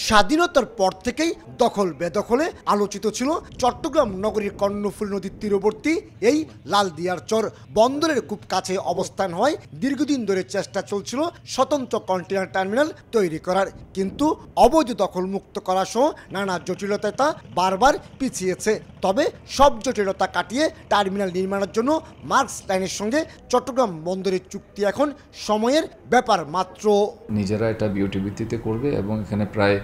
স্বাধীনতার পর থেকেই দখল বেদখলে আলোচিত ছিল চট্টগ্রাম নগরীর কর্ণফুলী নদীর তীরবর্তী এই লালদিয়ার চর। বন্দরের খুব কাছে অবস্থান হয় দীর্ঘদিন ধরে চেষ্টা চলছিল স্বতন্ত্র কন্টেইনার টার্মিনাল তৈরি করার, কিন্তু অবৈধ দখল মুক্ত করা সহ নানা জটিলতায় তা বারবার পিছিয়েছে। তবে সব জটিলতা কাটিয়ে টার্মিনাল নির্মাণের জন্য মার্কস লাইনের সঙ্গে চট্টগ্রাম বন্দরের চুক্তি এখন সময়ের ব্যাপার মাত্র। নিজেরা এটা বিওটি ভিত্তিতে করবে এবং এখানে প্রায়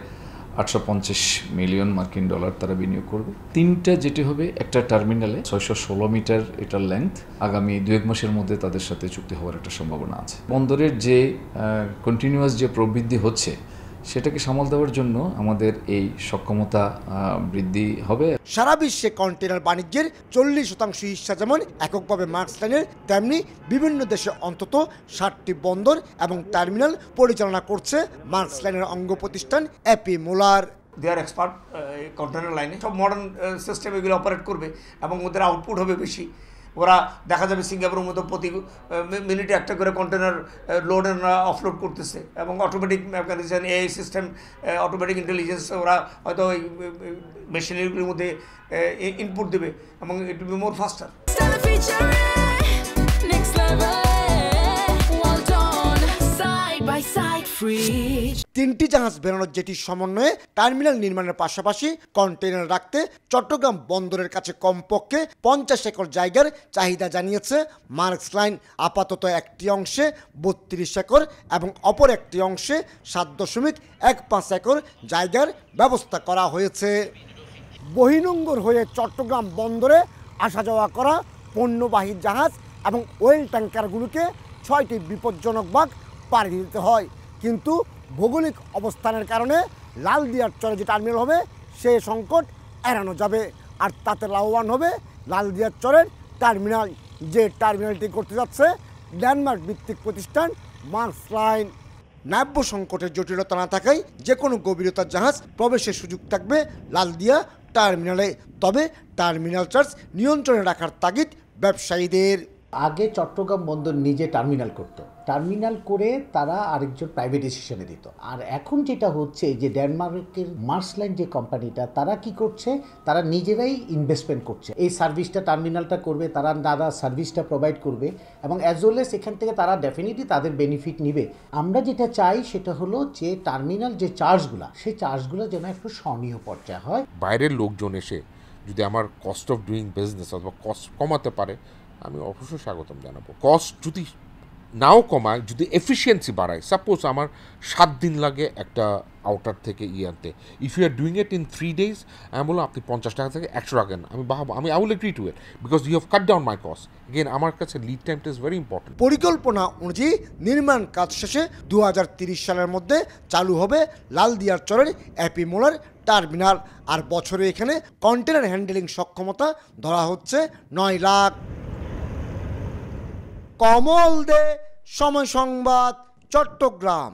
850 মিলিয়ন মার্কিন ডলার তারা বিনিয়োগ করবে। তিনটা যেটি হবে, একটা টার্মিনালে 616 মিটার এটার লেন্থ, আগামী 2-1 মাসের মধ্যে তাদের সাথে চুক্তি হওয়ার একটা সম্ভাবনা আছে। বন্দরের যে কন্টিনিউয়াস যে প্রবৃদ্ধি হচ্ছে সেটাকে সামাল দেওয়ার জন্য আমাদের এই সক্ষমতা বৃদ্ধি হবে। সারা বিশ্বে কন্টেইনার বাণিজ্যের 40% হিস্সা যেমন এককভাবে মার্কস লাইনের, তেমনি বিভিন্ন দেশে অন্তত 60টি বন্দর এবং টার্মিনাল পরিচালনা করছে মার্কস লাইনের অঙ্গ প্রতিষ্ঠান এপি মোলার। দে আর এক্সপার্ট কন্টেইনার লাইনে, সব মডার্ন সিস্টেম এগুলো অপারেট করবে এবং ওদের আউটপুট হবে বেশি। ওরা দেখা যাবে সিঙ্গাপুরের মতো প্রতি মিনিটে একটা করে কন্টেনার লোড অ্যান্ড অফলোড করতেছে এবং অটোমেটিক মেকানিজম, এই সিস্টেম, অটোমেটিক ইন্টেলিজেন্স ওরা হয়তো ওই মেশিনারিগুলির মধ্যে ইনপুট দেবে এবং ইট উইল বি মোর ফাস্টার। তিনটি জাহাজ বেরোনোর জেটির সমন্বয়ে টার্মিনাল নির্মাণের পাশাপাশি কন্টেইনার রাখতে চট্টগ্রাম বন্দরের কাছে কমপক্ষে 50 একর জায়গার চাহিদা জানিয়েছে মার্কস লাইন। আপাতত একটি অংশে 32 একর এবং অপর একটি অংশে 7.15 একর জায়গার ব্যবস্থা করা হয়েছে। বহিনোঙ্গর হয়ে চট্টগ্রাম বন্দরে আসা যাওয়া করা পণ্যবাহী জাহাজ এবং ওয়েল ট্যাঙ্কারগুলোকে 6টি বিপজ্জনক বাঁক পাড়ি দিতে হয়, কিন্তু ভৌগোলিক অবস্থানের কারণে লালদিয়ার চরে যে টার্মিনাল হবে সে সংকট এড়ানো যাবে। আর তাতে লাভবান হবে লালদিয়ার চরের টার্মিনাল, যে টার্মিনালটি করতে যাচ্ছে ডেনমার্ক ভিত্তিক প্রতিষ্ঠান মার্কস লাইন। নাব্য সংকটের জটিলতা না থাকায় যে কোনো গভীরতার জাহাজ প্রবেশের সুযোগ থাকবে লালদিয়া টার্মিনালে। তবে টার্মিনাল চার্জ নিয়ন্ত্রণে রাখার তাগিদ ব্যবসায়ীদের। আগে চট্টগ্রাম বন্দর নিজে টার্মিনাল করতো, টার্মিনাল করে তারা আরেকজন প্রাইভেটাইজেশনে দিত। আর এখন যেটা হচ্ছে যে ডেনমার্কের মার্কস লাইন যে কোম্পানিটা, তারা কি করছে, তারা নিজেরাই ইনভেস্টমেন্ট করছে, এই সার্ভিসটা টার্মিনালটা করবে, তারা সার্ভিসটা প্রোভাইড করবে এবং অ্যাজ ওয়েল এস এখান থেকে তারা ডেফিনেটলি তাদের বেনিফিট নিবে। আমরা যেটা চাই সেটা হলো যে টার্মিনাল যে চার্জগুলো, সেই চার্জগুলো যেন একটু সহনীয় পর্যায়ে হয়। বাইরের লোকজন এসে যদি আমার কস্ট অফ ডুইং বিজনেস অথবা কস্ট কমাতে পারে, আমি অবশ্যই স্বাগতম জানাবো। কস্ট যদি নাও কমায়, যদি এফিসিয়েন্সি বাড়ায়, সাপোজ আমার 7 দিন লাগে একটা আউটার থেকে আনতে, if you are doing it in 3 days, আমি বললাম আপনি 50 টাকা থেকে 100 টাকা, আমি I will agree to it because you have cut down my cost. Again আমার কাছে লিড টাইমটা ইজ ভেরি ইম্পর্টেন্ট। পরিকল্পনা অনুযায়ী নির্মাণ কাজ শেষে 2030 সালের মধ্যে চালু হবে লালদিয়ার চরের এপি মোলার টার্মিনাল। আর বছরে এখানে কন্টেনার হ্যান্ডেলিং সক্ষমতা ধরা হচ্ছে 9 লাখ। কমল দে, সময় সংবাদ, চট্টগ্রাম।